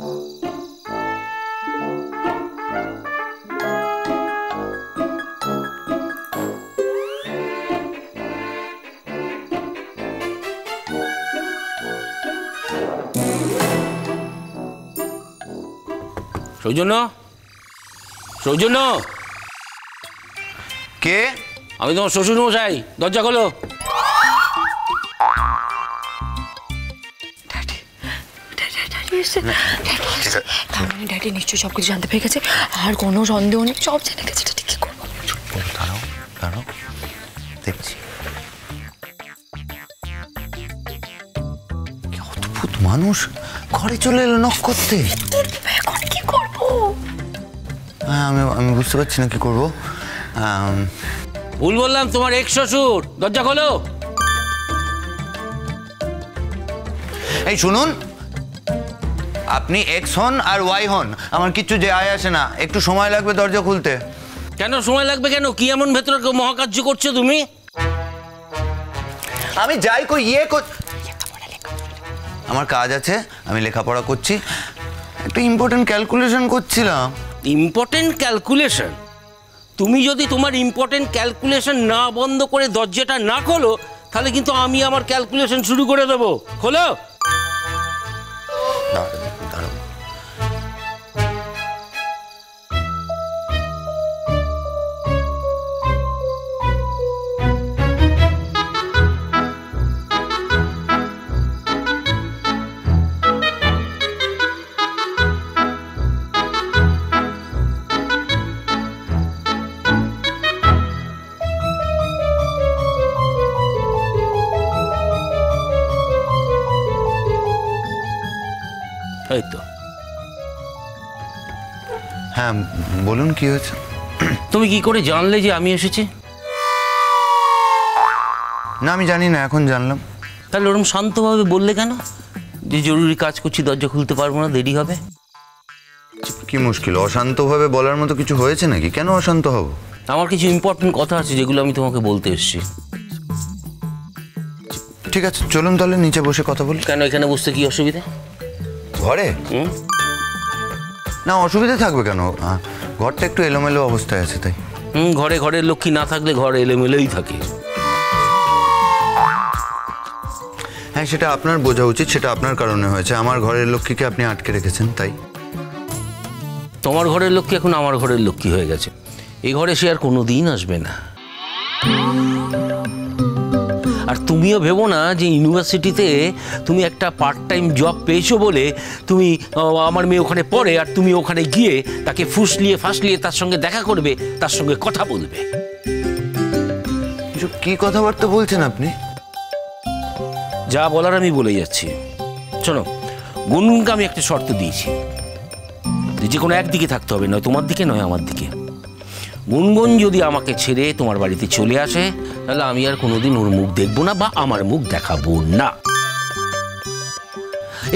সৌজন্য, সৌজন্য, কে? আমি তোমার শ্বশুর মশাই, দরজা খোলো। ড্যাডি নিশ্চয়ই সবকিছু জানতে পেরে গেছে, আর কোনো সন্দেহ নেই, সব জেনে গেছে। ড্যাডি কি করবো? দাঁড়াও দাঁড়াও, দেখছি। অদ্ভুত মানুষ, ঘরে চলে এলো নক করতে। এখন কি করবো? হ্যাঁ, আমি বুঝতে পারছি না কি করবো। ভুল বললাম, তোমার এক্স শ্বশুর, দরজা খোলো। এই শুনুন, আপনি এক্স হন আর ওয়াই হন, আমার কিচ্ছু যে আয় আসে না, একটু সময় লাগবে দরজা খুলতে। কেন সময় লাগবে কেন? কি এমন ভেতরে মহাকার্য করছো তুমি? আমি যাই কই আমার কাজ আছে, আমি লেখাপড়া করছি, একটু ইম্পর্টেন্ট ক্যালকুলেশন করছিলাম। Important calculation? তুমি যদি তোমার ইম্পর্টেন্ট ক্যালকুলেশন না বন্ধ করে দরজাটা না খোলো, তাহলে কিন্তু আমি আমার ক্যালকুলেশন শুরু করে দেবো। খোলো। দাঁড়াও। এই তো। হ্যাঁ বলুন, কি হয়েছে? তুমি কি করে জানলে যে আমি এসেছি? না, আমি জানি না, এখন জানলাম। তাহলে ওরকম শান্তভাবে বললে কেন যে জরুরি কাজ করছি, দরজা খুলতে পারবো না, দেরি হবে? কি মুশকিল, অশান্তভাবে বলার মতো কিছু হয়েছে নাকি? কেন অশান্ত হব? আমার কিছু ইম্পর্টেন্ট কথা আছে যেগুলো আমি তোমাকে বলতে এসেছি। ঠিক আছে, চলুন তাহলে নিচে বসে কথা বলি। কেন, এখানে বসতে কি অসুবিধা? ঘরে? না, অসুবিধা থাকবে কেন? ঘরটা একটু এলোমেলো অবস্থায় আছে তাই। ঘরে ঘরের লক্ষ্মী না থাকলে ঘর এলোমেলোই থাকে। হ্যাঁ, সেটা আপনার বোঝা উচিত, সেটা আপনার কারণে হয়েছে। আমার ঘরের লক্ষ্মীকে আপনি আটকে রেখেছেন তাই। তোমার ঘরের লক্ষ্মী এখন আমার ঘরের লক্ষ্মী হয়ে গেছে। এই ঘরে সে আর কোনোদিন আসবে না। আর তুমিও ভেবো না যে ইউনিভার্সিটিতে তুমি একটা পার্ট টাইম জব পেয়েছো বলে তুমি আমার মেয়ে ওখানে পড়ে আর তুমি ওখানে গিয়ে তাকে ফুসলিয়ে ফাসলিয়ে তার সঙ্গে দেখা করবে, তার সঙ্গে কথা বলবে। কি কথাবার্তা বলছেন আপনি? যা বলার আমি বলে যাচ্ছি। শোনো, গুনগুনকে আমি একটা শর্ত দিয়েছি, যে কোনো একদিকে থাকতে হবে, নয় তোমার দিকে নয় আমার দিকে। গুনগুন যদি আমাকে ছেড়ে তোমার বাড়িতে চলে আসে, তাহলে আমি আর কোনোদিন ওর মুখ দেখবো না বা আমার মুখ দেখাবো না।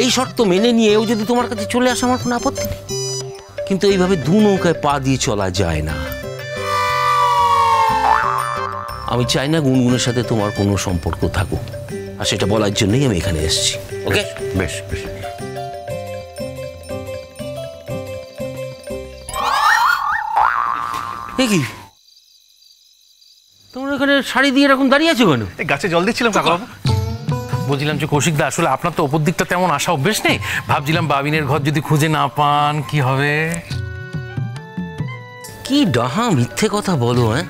এই শর্ত মেনে নিয়েও যদি তোমার কাছে চলে আসে, আমার কোনো আপত্তি নেই। কিন্তু এইভাবে দু নৌকায় পা দিয়ে চলা যায় না। আমি চাই না গুনগুনের সাথে তোমার কোনো সম্পর্ক থাকুক, আর সেটা বলার জন্যই আমি এখানে এসেছি। ওকে? বেশ বেশ। কি তোমরা এখানে শাড়ি দিয়ে এরকম দাঁড়িয়ে আছো কেন? গাছে জল দিচ্ছিলাম কাকাবাবু। বলছিলাম যে কৌশিক দা, আসলে আপনার তো ওপর দিকটা তেমন আসা অভ্যেস নেই, ভাবছিলাম বাবিনের ঘর যদি খুঁজে না পান কি হবে। কি ডাহা মিথ্যে কথা বলো। হ্যাঁ,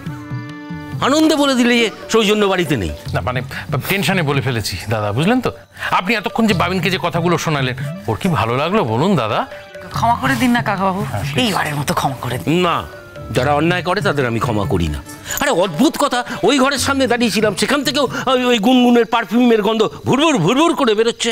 আনন্দে বলে দিলে যে সৌজন্য বাড়িতে নেই। না মানে টেনশনে বলে ফেলেছি দাদা, বুঝলেন তো। আপনি এতক্ষণ যে বাবিনকে যে কথাগুলো শোনালেন, ওর কি ভালো লাগলো বলুন দাদা? ক্ষমা করে দিন না কাকাবাবু, এইবারের মতো ক্ষমা করে দিন। না, যারা অন্যায় করে তাদের আমি ক্ষমা করি না। আরে অদ্ভুত কথা, ওই ঘরের সামনে দাঁড়িয়েছিলাম, সেখান থেকেও ওই গুনগুনের পারফিউমের গন্ধ ভুরভুর ভুরভুর করে বেরোচ্ছে।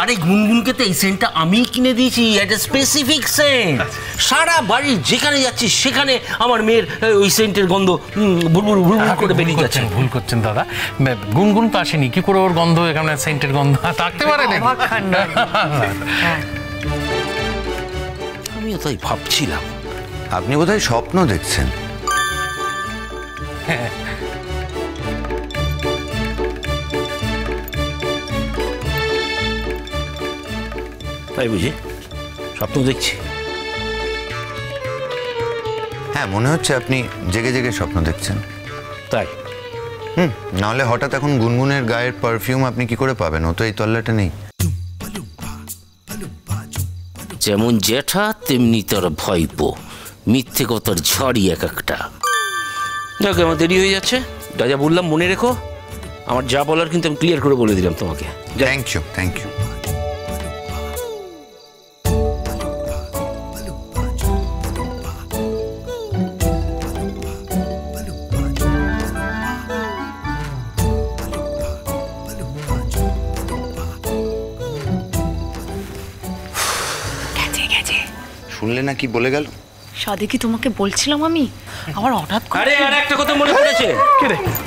আরে গুনগুনকে তো এই সেন্টটা আমি কিনে দিয়েছি, একটা স্পেসিফিক সেন্ট। সারা বাড়ি যেখানে যাচ্ছি সেখানে আমার মেয়ের ওই সেন্টের গন্ধ ভুরভুর ভুরভুর করে বেরিয়ে যাচ্ছে। ভুল করছেন দাদা, গুনগুন তো আসেনি, কি করে ওর গন্ধ এখানে সেন্টের গন্ধ থাকতে পারে না? আমিও তাই ভাবছিলাম। আপনি বোধহয় স্বপ্ন দেখছেন। তাই বুঝি? স্বপ্ন দেখছি? হ্যাঁ, মনে হচ্ছে আপনি জেগে জেগে স্বপ্ন দেখছেন। তাই? নাহলে হঠাৎ এখন গুনগুনের গায়ের পারফিউম আপনি কি করে পাবেন? ও তো এই তল্লাটা নেই। যেমন জ্যাঠা তেমনি তার ভাইপো, মিথ্যে কথার ঝড়ি এক একটা। যাক, আমার দেরি হয়ে যাচ্ছে। যা যা বললাম মনে রেখো। আমার যা বলার কিন্তু আমি ক্লিয়ার করে বলে দিলাম তোমাকে। Thank you, thank you. শুনলে না কি বলে গেল? সাদে কি তোমাকে বলছিলাম আমি, আবার হঠাৎ করে আরে আর একটা কথা মনে পড়েছে।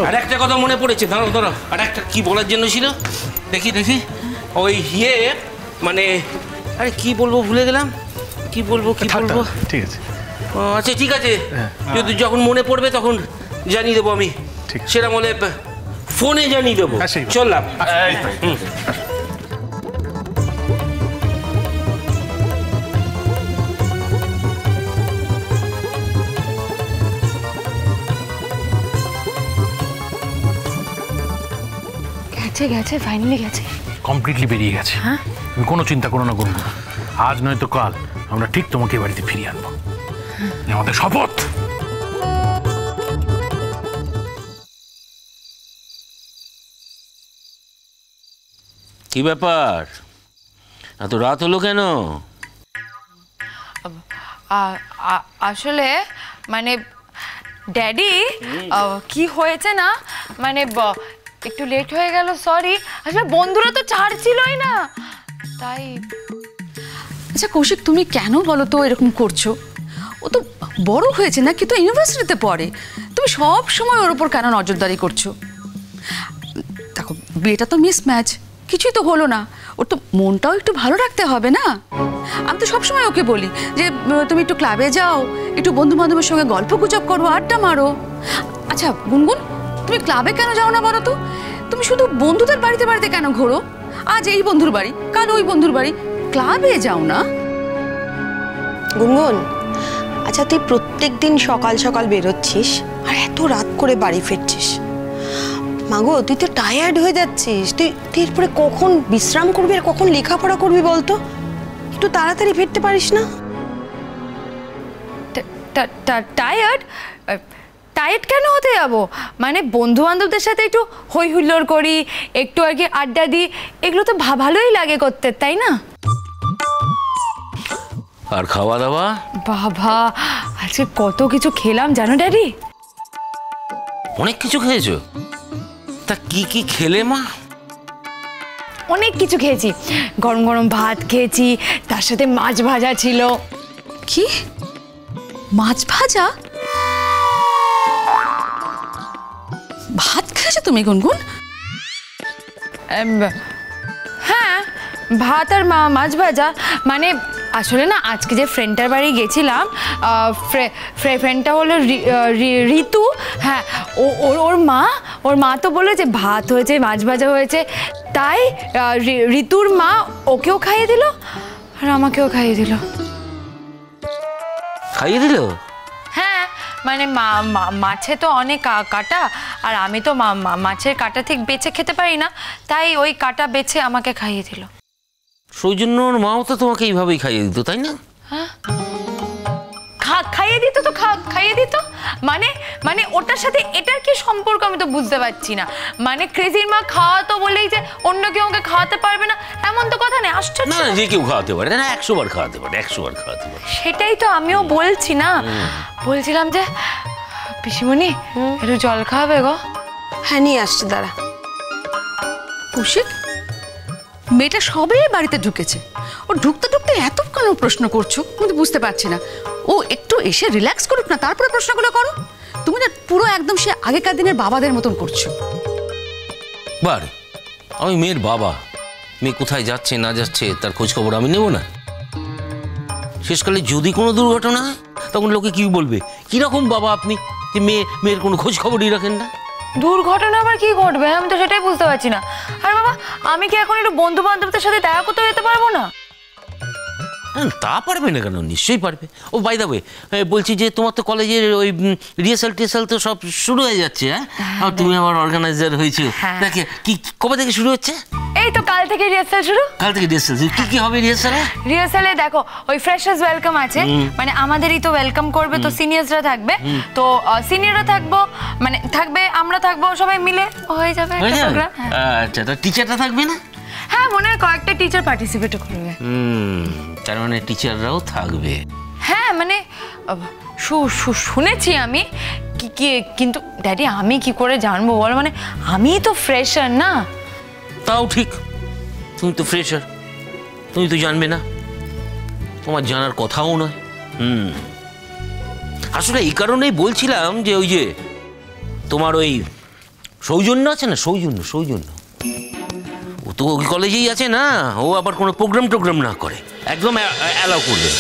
আর একটা কথা মনে পড়েছে, দাঁড়াও দাঁড়াও। আর একটা কি বলার জন্য ছিল, দেখি দেখি। ওই মানে আরে কি বলবো ভুলে গেলাম। কি বলবো ঠিক আছে। আচ্ছা ঠিক আছে, যদি যখন মনে পড়বে তখন জানিয়ে দেবো আমি। সেটা বলে ফোনে জানিয়ে দেবো। চললাম। গেছে ফাইনালি গেছে, কমপ্লিটলি বেরিয়ে গেছে। হ্যাঁ, তুমি কোনো চিন্তা করো না গুনগুন, আজ নয়তো কাল আমরা ঠিক তোমাকে বাড়িতে ফিরিয়ে আনবো, আমাদের শপথ। কি ব্যাপার, এত রাত হলো কেন? আসলে মানে ড্যাডি কি হয়েছে না, মানে একটু লেট হয়ে গেল, সরি। আসলে বন্ধুরা তো ছাড়ছিলই না, তাই। আচ্ছা কৌশিক, তুমি কেন বলো তো এরকম করছো? ও তো বড় হয়েছে না, কিন্তু ইউনিভার্সিটিতে পড়ে। তুমি সব সময় ওর উপর কেন নজরদারি করছো? দেখো, বিয়েটা তো মিস ম্যাচ, কিছুই তো হলো না। ওর তো মনটাও একটু ভালো রাখতে হবে না? আমি তো সবসময় ওকে বলি যে তুমি একটু ক্লাবে যাও, একটু বন্ধু বান্ধবের সঙ্গে গল্প গুজব করো, আড্ডা মারো। আচ্ছা গুনগুন, তুমি ক্লাবে কেন যাও না বলো তো? তুমি শুধু বন্ধুদের বাড়িতে বাড়িতে কেন ঘোরো? আজ এই বন্ধুর বাড়ি, কাল ওই বন্ধুর বাড়ি, ক্লাবে যাও না? গুনগুন, আচ্ছা তুই প্রত্যেক দিন সকাল সকাল বেরোচ্ছিস আর এত রাত করে বাড়ি ফিরছিস। মাগো, তুই তো টায়ার্ড হয়ে যাচ্ছিস। তুই এরপরে কখন বিশ্রাম করবি আর কখন লেখাপড়া করবি বলতো? একটু তাড়াতাড়ি ফিরতে পারিস না? টায়ার্ড টায়ার্ড কেন হতে যাবো? মানে বন্ধু বান্ধবদের সাথে একটু হই হুল্লোড় করি, একটু আর কি আড্ডা দিই, এগুলো তো ভালোই লাগে করতে, তাই না? আর খাওয়া দাওয়া? বাবা, আজকে কত কিছু খেলাম জানো ড্যাডি। অনেক কিছু খেয়েছো? তা কি কি খেলে মা? অনেক কিছু খেয়েছি, গরম গরম ভাত খেয়েছি, তার সাথে মাছ ভাজা ছিল। কি মাছ ভাজা? ভাত খেয়েছো তুমি গুনগুন? হ্যাঁ, ভাত আর মাছ ভাজা। মানে আসলে না, আজকে যে ফ্রেন্ডটার বাড়ি গেছিলাম, ফ্রেন্ডটা হলো ঋতু। হ্যাঁ, ওর মা তো বললো যে ভাত হয়েছে, মাছ ভাজা হয়েছে, তাই ঋতুর মা ওকেও খাইয়ে দিল আর আমাকেও খাইয়ে দিল। খাইয়ে দিল? হ্যাঁ, মানে মাছে তো অনেক কাঁটা, আর আমি তো মাছের কাঁটা ঠিক বেছে খেতে পারি না, তাই ওই কাঁটা বেছে আমাকে খাইয়ে দিল। সেই জন্য ওর মাও তো তোমাকে এইভাবেই খাইয়ে দিত, তাই না? হ্যাঁ, খাইয়ে দিত তো, খাইয়ে দিত। মানে ওটার সাথে এটার কি সম্পর্ক আমি তো বুঝতে পারছি না। মানে ক্রেজির মা খাওয়াতো বলেই যে অন্য কেউ আমাকে খাওয়াতে পারবে না, এমন তো কথা নেই। আশ্চর্য না, যে কেউ খাওয়াতে পারে না, 100 বার খাওয়াতে পারে, 100 বার খাওয়াতে পারে। সেটাই তো আমিও বলছি না, বলছিলাম যে পিসিমণি একটু জল খাওয়াবে গো? হ্যাঁ, নিয়ে আসছি, দাঁড়া। কৌশিক, মেয়েটা সবে বাড়িতে ঢুকেছে, ও ঢুকতে ঢুকতে এত কেন প্রশ্ন করছো? আমি তো বুঝতে পারছি না। ও একটু এসে রিল্যাক্স করুক না, তারপরে প্রশ্নগুলো করো। তুমি না পুরো একদম সে আগেকার দিনের বাবাদের মতন করছো। বারে, আমি মেয়ের বাবা, মেয়ে কোথায় যাচ্ছে না যাচ্ছে তার খোঁজ খবর আমি নেব না? শেষকালে যদি কোনো দুর্ঘটনা হয় তখন লোকে কি বলবে, কিরকম বাবা আপনি যে মেয়ের কোনো খোঁজ খবরই রাখেন না? দুর্ঘটনা আবার কি ঘটবে আমি তো সেটাই বুঝতে পারছি না। আর বাবা, আমি কি এখন একটু বন্ধু বান্ধবদের সাথে দেখা করতে যেতে পারবো না? তা পারবে না কেন, নিশ্চয়ই পারবে। ও বাই দা ওয়ে, বলছি যে তোমার তো কলেজের ওই রিহার্সাল টিহার্সাল তো সব শুরু হয়ে যাচ্ছে, হ্যাঁ? আর তুমি আমার অর্গানাইজার হয়েছো, দেখে কি কবে থেকে শুরু হচ্ছে? এই তো কাল থেকে রিহার্সাল শুরু। কাল থেকে রিহার্সাল, কি কি হবে রিহার্সালে? রিহার্সালে দেখো ওই ফ্রেশার্স ওয়েলকাম আছে, মানে আমাদেরই তো ওয়েলকাম করবে, তো সিনিয়রসরা থাকবে, তো সিনিয়ররা থাকবো, মানে থাকবে, আমরা থাকবো, সবাই মিলে হয়ে যাবে একটা প্রোগ্রাম। আচ্ছা, তা টিচারটা থাকবে না? হ্যাঁ, মনে হয় কয়েকটা টিচার পার্টিসিপেটও করবে। তার মানে টিচাররাও থাকবে? হ্যাঁ, মানে শুনেছি আমি, কিন্তু ড্যাডি আমি কি করে জানবো বলো, মানে আমি তো ফ্রেশার না। তাও ঠিক, তুমি তো ফ্রেশার, তুমি তো জানবে না, তোমার জানার কথাও নয়। আসলে এই কারণেই বলছিলাম যে ওই যে তোমার ওই সৌজন্য আছে না, সৌজন্য ও তো ওই কলেজেই আছে না, ও আবার কোনো প্রোগ্রাম টোগ্রাম না করে, একদম অ্যালাউ করবে না।